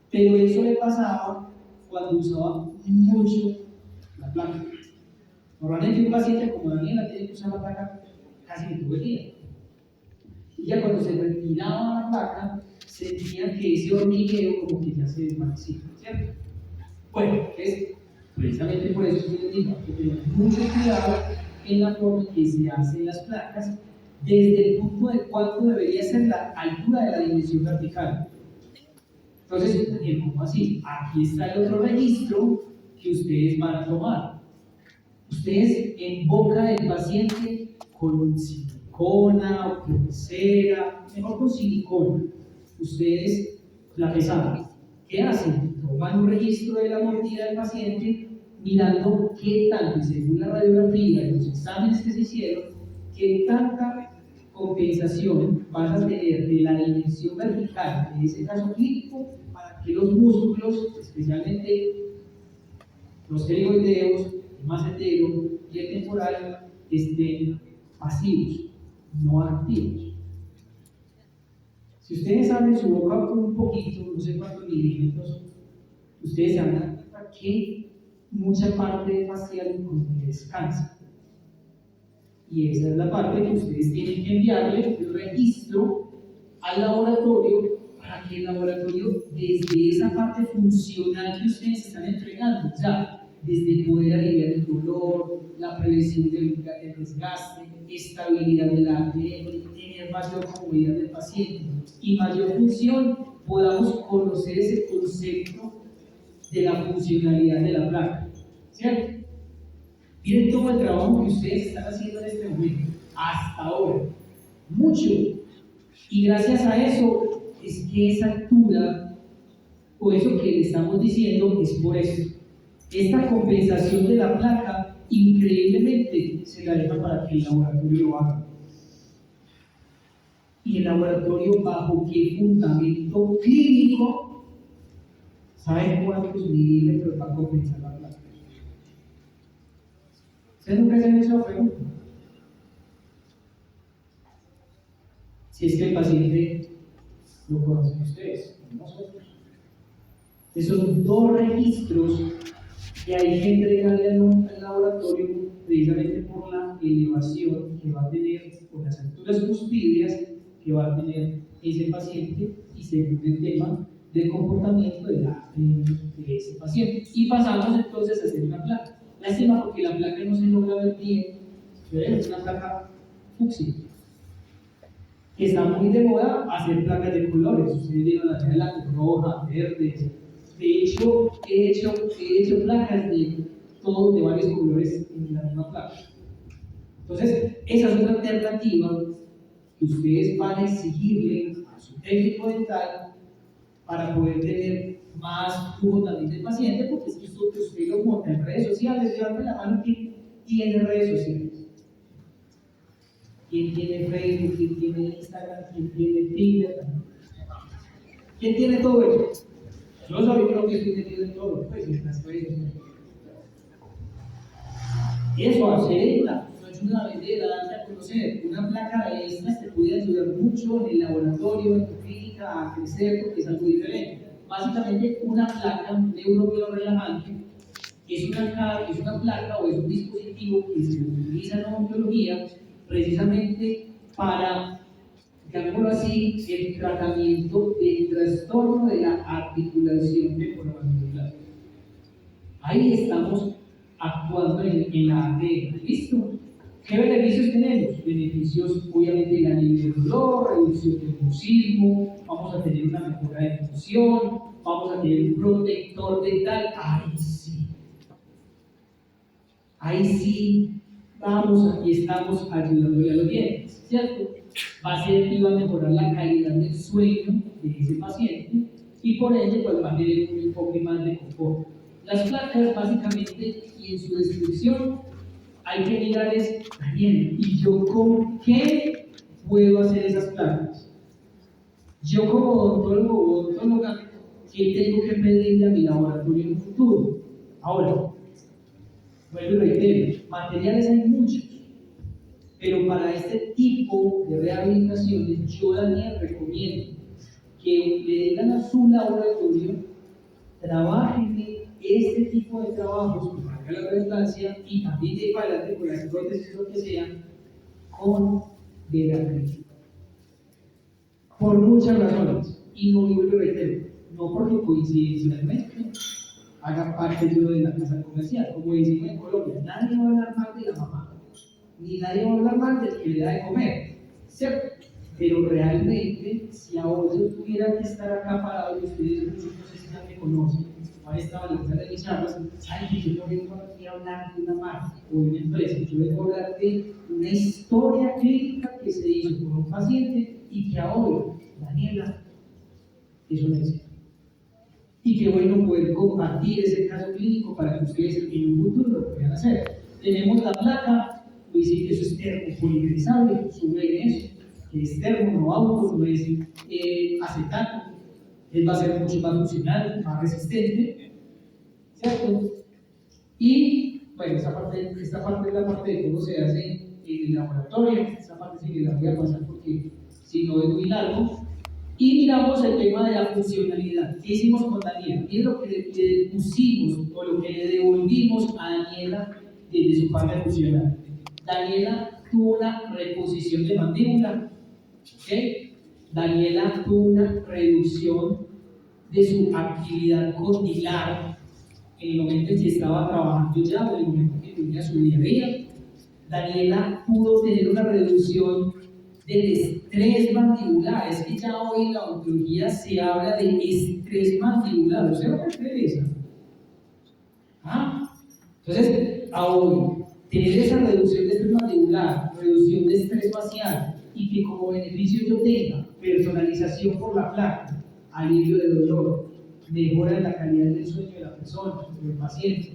Pero eso le pasaba cuando usaba mucho la placa. Normalmente un paciente como Daniela tiene que usar la placa casi todo el día. Y ya cuando se retiraba la placa, sentía que ese hormigueo como que ya se desvanecía, ¿cierto? Bueno, es precisamente por eso que les digo que tener mucho cuidado en la forma en que se hacen las placas, desde el punto de cuánto debería ser la altura de la dimensión vertical. Entonces, ¿cómo así? Aquí está el otro registro que ustedes van a tomar. Ustedes en boca del paciente con silicona o con cera, mejor con silicona, ustedes la pesan. ¿Qué hacen? Toman un registro de la mordida del paciente mirando qué tanto, según la radiografía y los exámenes que se hicieron, qué tanta compensación vas a tener de la dimensión vertical de ese caso clínico para que los músculos, especialmente los pterigoideos, el macetero, y el temporal estén pasivos, no activos. Si ustedes abren su boca un poquito, no sé cuántos milímetros, ustedes se van a dar cuenta que mucha parte facial descansa. Y esa es la parte que ustedes tienen que enviarle el registro al laboratorio para que el laboratorio, desde esa parte funcional que ustedes están entregando, ya desde poder aliviar el dolor, la prevención del desgaste, estabilidad del ADN, tener mayor comodidad del paciente y mayor función, podamos conocer ese concepto de la funcionalidad de la placa, ¿cierto? Miren todo el trabajo que ustedes están haciendo en este momento, hasta ahora, mucho. Y gracias a eso es que esa altura, o eso que le estamos diciendo, es por eso. Esta compensación de la placa, increíblemente, se la deja para que el laboratorio lo haga. Y el laboratorio, ¿bajo qué fundamento clínico? ¿Saben cuántos milímetros va a compensar la placa? ¿Ustedes nunca se han hecho la pregunta? Si es que el paciente lo conocen ustedes, no nosotros. Esos son dos registros que hay que entregarle al laboratorio precisamente por la elevación que va a tener, por las alturas cuspídeas que va a tener ese paciente y según el tema del comportamiento de ese paciente. Y pasamos entonces a hacer una placa. Lástima porque la placa no se logra ver bien, pero es una placa fucsia, que está muy de moda hacer placas de colores. Ustedes vieron la tela roja, verde. De hecho, he hecho placas de todos de varios colores en la misma placa. Entonces, esa es una alternativa que ustedes van a exigirle a su técnico dental para poder tener más flujo también del paciente, porque es que usted lo monta en redes sociales. Levante la mano que tiene redes sociales. ¿Quién tiene Facebook? ¿Quién tiene Instagram? ¿Quién tiene Twitter? ¿Quién tiene todo eso? Yo soy que estoy metido en todo, pues en las redes sociales. Eso, hacerla, no ayuda a vender, a darse a conocer. Una placa de estas te puede ayudar mucho en el laboratorio, en tu clínica, a crecer, porque es algo diferente. Básicamente, una placa neurobiorelajante es una placa o es un dispositivo que se utiliza en odontología precisamente para, llamémoslo así, el tratamiento del trastorno de la articulación temporomandibular. Ahí estamos actuando en la ADN. ¿Listo? ¿Qué beneficios tenemos? Beneficios, obviamente, el alivio del dolor, reducción del bruxismo, vamos a tener una mejora de función, vamos a tener un protector dental. Ahí sí, vamos y estamos ayudándole a los dientes, ¿cierto? Va a ser que va a mejorar la calidad del sueño de ese paciente y por ende pues va a tener un enfoque más de confort. Las placas básicamente y en su descripción hay que mirar es, Daniel, ¿y yo con qué puedo hacer esas placas? Yo como odontólogo o odontóloga, ¿qué tengo que pedirle a mi laboratorio en un futuro? Ahora, vuelvo y reitero, materiales hay muchos, pero para este tipo de rehabilitaciones, yo Daniel recomiendo que le digan a su laboratorio, trabajen este tipo de trabajos, que marca la redundancia, y también de para adelante con las prótesis o lo que sea, con veracruz. Por muchas razones, y no vuelvo y reitero, no porque coincidencialmente haga parte yo de la casa comercial, como decimos en Colombia, nadie va a hablar mal de la mamá, ni nadie va a hablar mal del que le da de comer, ¿cierto? Pero realmente, si ahora yo tuviera que estar acá parado, y ustedes muchos no sé si ya me conocen, han estado en la sala de mis charlas, saben que yo no vengo aquí a hablar de una marca o de una empresa, yo vengo a hablar de una historia clínica que se hizo con un paciente y que ahora, Daniela, es una éxito. Y qué bueno poder compartir ese caso clínico para que ustedes en un futuro lo puedan hacer. Tenemos la placa, voy a decir que eso es termopolimerizable, sube eso, que es termo, no auto, no es acetato, él va a ser mucho más funcional, más resistente, ¿cierto? Y Bueno, esta parte es la parte de cómo se hace en el laboratorio. Esta parte sí que la voy a pasar porque si no es muy largo. Y miramos el tema de la funcionalidad. ¿Qué hicimos con Daniela? ¿Qué es lo que le pusimos o lo que le devolvimos a Daniela desde su parte funcional? Daniela tuvo una reposición de mandíbula. ¿Okay? Daniela tuvo una reducción de su actividad condilar en el momento en que estaba trabajando ya o en el momento en que tenía su día a día. Daniela pudo tener una reducción del estrés mandibular. Es que ya hoy en la odontología se habla de estrés mandibular. ¿Usted no cree eso? ¿Ah? Entonces, ahora, tener esa reducción de estrés mandibular, reducción de estrés facial y que como beneficio yo tenga personalización por la placa, alivio de dolor, mejora de la calidad del sueño de la persona, del paciente.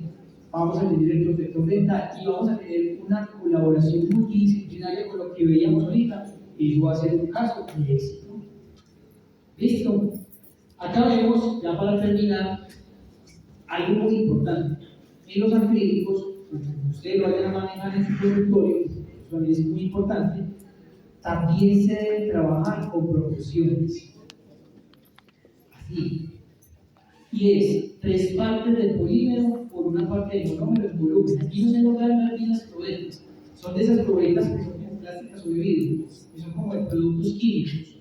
Vamos a tener el protector dental y vamos a tener una colaboración multidisciplinaria con lo que veíamos ahorita. Eso va a ser un caso de éxito. ¿Listo? Acá vemos, ya para terminar, algo muy importante. En los acrílicos, como ustedes lo vayan a manejar en su consultorio, eso también es muy importante, también se debe trabajar con proporciones. Así. Y es 3 partes del polímero por una parte del monómero en volumen. Aquí no se logran ver bien las probetas. Son de esas probetas que son como plásticas o de vidrio, que son como de productos químicos.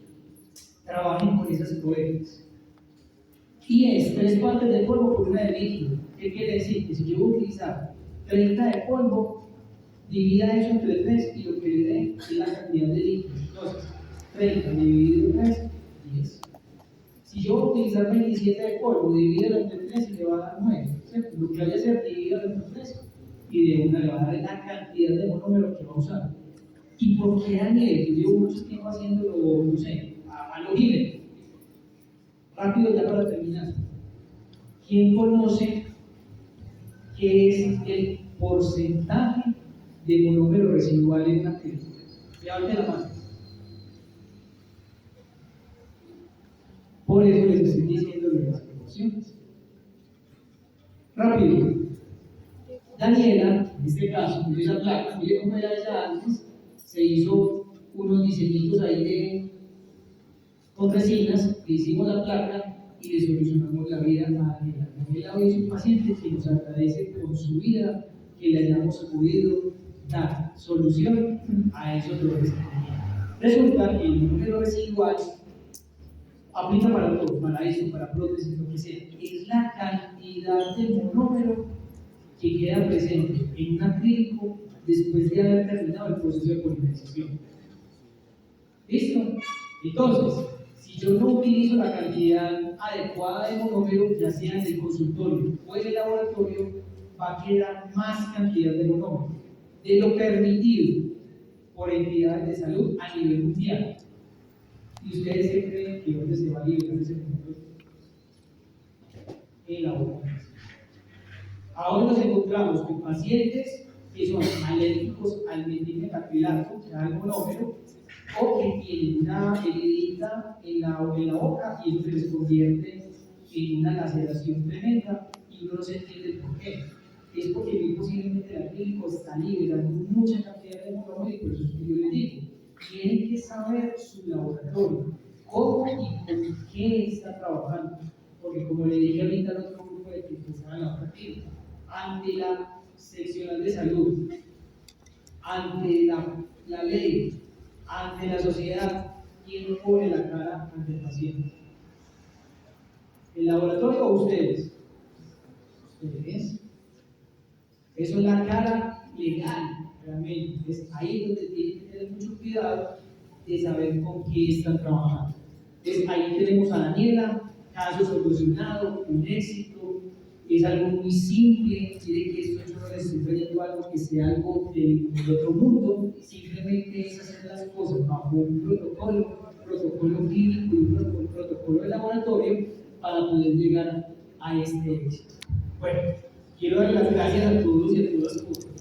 Trabajen con esas probetas. Y es 3 partes de polvo por una de líquido. ¿Qué quiere decir? Que si yo voy a utilizar 30 de polvo, divida eso entre 3 y lo que le dé es la cantidad de líquido. Entonces, 30 dividido 3, 10. Si yo voy a utilizar 27 de polvo, divídelo entre 3 y le va a dar 9. ¿Cierto? Lo que vaya a hacer, divídelo entre 3 y de una le va a dar la cantidad de monómero que va a usar. ¿Y por qué Daniel? Yo llevo mucho tiempo haciéndolo, no sé, a lo libre. Rápido ya para terminar. ¿Quién conoce qué es el porcentaje de monómero residual en una clínica? Levante la mano. Por eso les estoy diciendo lo de las proporciones. Rápido. Daniela, en este caso, con esa placa, mire cómo era ella antes, se hizo unos diseñitos ahí con resinas, le hicimos la placa y le solucionamos la vida a Daniela. Daniela hoy es un paciente que nos agradece por su vida que le hayamos podido dar solución a esos dolores que tenía. Resulta que el número residual aplica para todo, para eso, para prótesis, lo que sea. Es la cantidad de monómero que queda presente en un acrílico después de haber terminado el proceso de polimerización. ¿Listo? Entonces, si yo no utilizo la cantidad adecuada de monómero, ya sea en el consultorio o en el laboratorio, va a quedar más cantidad de monómero de lo permitido por entidades de salud a nivel mundial. ¿Y ustedes qué creen que dónde se va a liberar ese monómero? En la boca. Ahora nos encontramos con pacientes que son alérgicos al metilmetacrilato, que da el monómero, o que tienen una heridita en la boca y eso se les convierte en una laceración tremenda y uno no se entiende el por qué. Es porque muy posiblemente el acrílico está liberando mucha cantidad de monómero y por eso es que yo les digo, tienen que saber su laboratorio, cómo y con qué está trabajando. Porque como le dije ahorita al otro grupo de que estaban en la otra clínica, ante la seccional de salud, ante la ley, ante la sociedad, ¿quién pone la cara ante el paciente? ¿El laboratorio o ustedes? Ustedes. Eso es la cara legal, realmente. Es ahí donde tienen que tener mucho cuidado de saber con qué están trabajando. Entonces, ahí tenemos a Daniela, caso solucionado, un éxito, es algo muy simple, quiere que esto yo no les estoy trayendo algo que sea algo del otro mundo, simplemente es hacer las cosas bajo un protocolo clínico y un protocolo de laboratorio para poder llegar a este éxito. Bueno, quiero dar las gracias a todos y a todas por